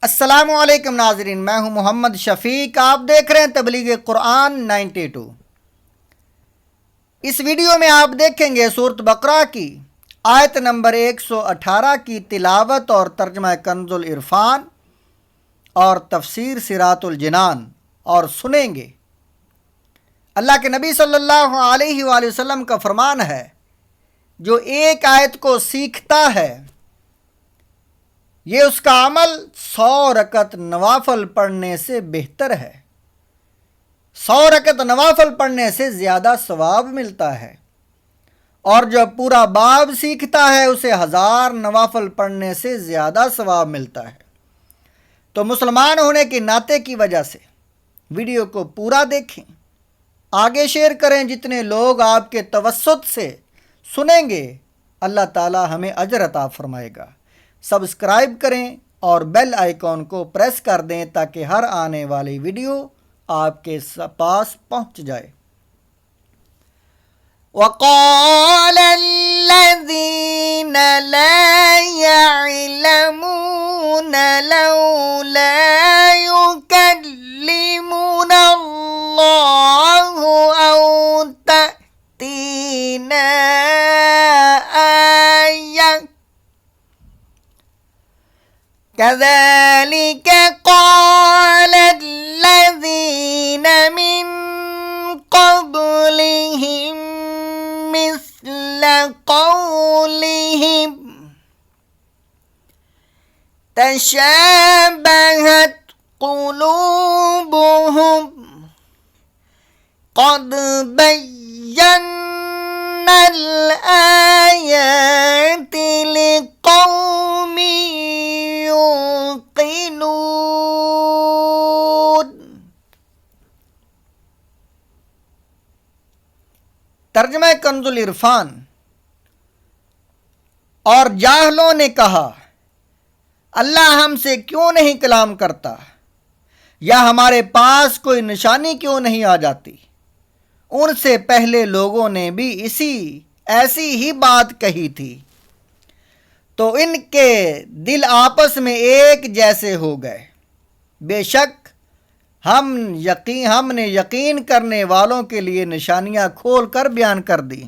السلام علیکم ناظرین، میں ہوں محمد شفیق، آپ دیکھ رہے ہیں تبلیغ قرآن 92۔ اس ویڈیو میں آپ دیکھیں گے سورۃ بقرہ کی آیت نمبر 118 کی تلاوت اور ترجمہ کنز العرفان اور تفسیر صراط الجنان، اور سنیں گے اللہ کے نبی صلی اللہ علیہ وآلہ وسلم کا فرمان ہے، جو ایک آیت کو سیکھتا ہے یہ اس کا عمل 100 رکعت نوافل پڑھنے سے بہتر ہے، 100 رکعت نوافل پڑھنے سے زیادہ ثواب ملتا ہے، اور جو پورا باب سیکھتا ہے اسے 1000 نوافل پڑھنے سے زیادہ ثواب ملتا ہے۔ تو مسلمان ہونے کے ناطے کی وجہ سے ویڈیو کو پورا دیکھیں، آگے شیئر کریں، جتنے لوگ آپ کے توسط سے سنیں گے اللہ تعالی ہمیں اجر عطا فرمائے گا۔ سبسکرائب کریں اور بیل آئیکن کو پریس کر دیں تاکہ ہر آنے والی ویڈیو آپ کے پاس پہنچ جائے۔ وَقَالَ الَّذِينَ لَا يَعْلَمُونَ لَوْلَا يُكَلِّمُنَا اللَّهُ أَوْ تَأْتِينَا آيَةٌ كَذَلِكَ قَالَ الَّذِينَ مِن قَبْلِهِم مِثْلَ قَوْلِهِمْ تَشَابَهَتْ قُلُوبُهُمْ قَدْ بَيَّنَّا الْآيَاتِ لِقَوْمٍ يُوقِنُونَ۔ ترجمہ کنز العرفان۔ اور جاہلوں نے کہا، اللہ ہم سے کیوں نہیں کلام کرتا، یا ہمارے پاس کوئی نشانی کیوں نہیں آ جاتی۔ ان سے پہلے لوگوں نے بھی ایسی ہی بات کہی تھی، تو ان کے دل آپس میں ایک جیسے ہو گئے۔ بے شک ہم نے یقین کرنے والوں کے لیے نشانیاں کھول کر بیان کر دی۔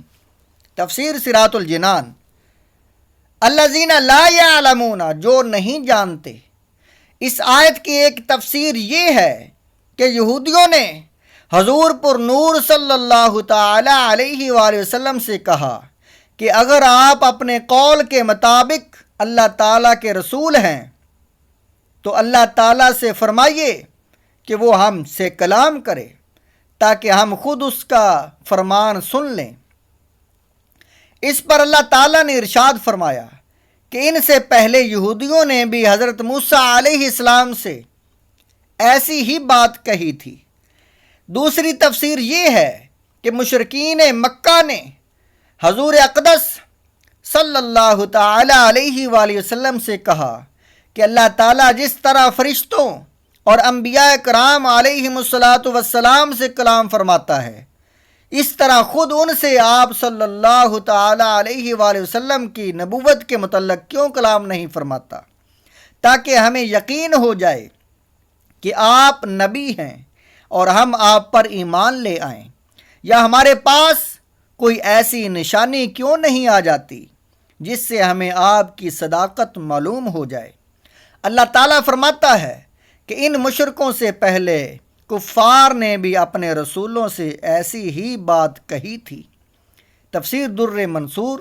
تفسیر صراط الجنان۔ الذین لا یعلمون، جو نہیں جانتے۔ اس آیت کی ایک تفسیر یہ ہے کہ یہودیوں نے حضور پر نور صلی اللہ تعالی علیہ وآلہ وسلم سے کہا کہ اگر آپ اپنے قول کے مطابق اللہ تعالیٰ کے رسول ہیں تو اللہ تعالیٰ سے فرمائیے کہ وہ ہم سے کلام کرے تاکہ ہم خود اس کا فرمان سن لیں۔ اس پر اللہ تعالیٰ نے ارشاد فرمایا کہ ان سے پہلے یہودیوں نے بھی حضرت موسیٰ علیہ السلام سے ایسی ہی بات کہی تھی۔ دوسری تفسیر یہ ہے کہ مشرکین مکہ نے حضور اقدس صلی اللہ تعالی علیہ وآلہ وسلم سے کہا کہ اللہ تعالیٰ جس طرح فرشتوں اور انبیاء کرام علیہم السلام سے کلام فرماتا ہے، اس طرح خود ان سے آپ صلی اللہ تعالی علیہ وآلہ وسلم کی نبوت کے متعلق کیوں کلام نہیں فرماتا، تاکہ ہمیں یقین ہو جائے کہ آپ نبی ہیں اور ہم آپ پر ایمان لے آئیں، یا ہمارے پاس کوئی ایسی نشانی کیوں نہیں آ جاتی جس سے ہمیں آپ کی صداقت معلوم ہو جائے۔ اللہ تعالیٰ فرماتا ہے کہ ان مشرکوں سے پہلے کفار نے بھی اپنے رسولوں سے ایسی ہی بات کہی تھی۔ تفسیر در منصور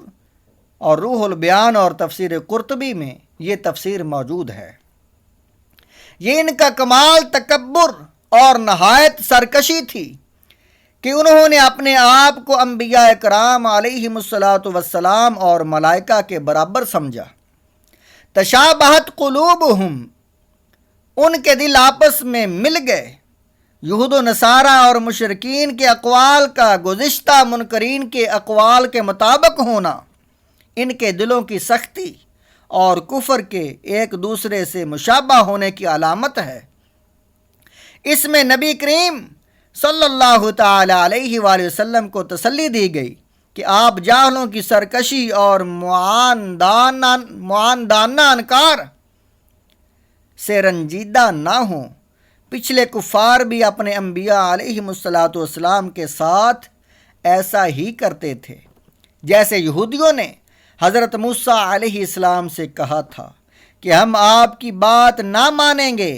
اور روح البیان اور تفسیر قرطبی میں یہ تفسیر موجود ہے۔ یہ ان کا کمال تکبر اور نہایت سرکشی تھی کہ انہوں نے اپنے آپ کو انبیاء کرام علیہم السلام اور ملائکہ کے برابر سمجھا۔ تشابہت قلوبہم، ان کے دل آپس میں مل گئے۔ یہود و نصارہ اور مشرکین کے اقوال کا گزشتہ منکرین کے اقوال کے مطابق ہونا ان کے دلوں کی سختی اور کفر کے ایک دوسرے سے مشابہ ہونے کی علامت ہے۔ اس میں نبی کریم صلی اللہ تعالی علیہ وآلہ وسلم کو تسلی دی گئی کہ آپ جاہلوں کی سرکشی اور معاندانہ انکار سے رنجیدہ نہ ہوں۔ پچھلے کفار بھی اپنے انبیاء علیہم السلام کے ساتھ ایسا ہی کرتے تھے، جیسے یہودیوں نے حضرت موسیٰ علیہ السلام سے کہا تھا کہ ہم آپ کی بات نہ مانیں گے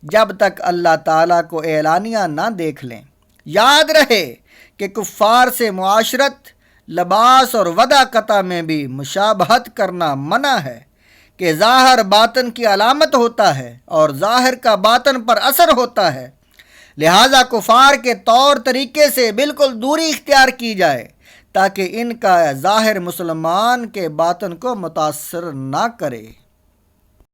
جب تک اللہ تعالیٰ کو اعلانیہ نہ دیکھ لیں۔ یاد رہے کہ کفار سے معاشرت، لباس اور وعدہ قطع میں بھی مشابہت کرنا منع ہے کہ ظاہر باطن کی علامت ہوتا ہے اور ظاہر کا باطن پر اثر ہوتا ہے، لہذا کفار کے طور طریقے سے بالکل دوری اختیار کی جائے تاکہ ان کا ظاہر مسلمان کے باطن کو متاثر نہ کرے۔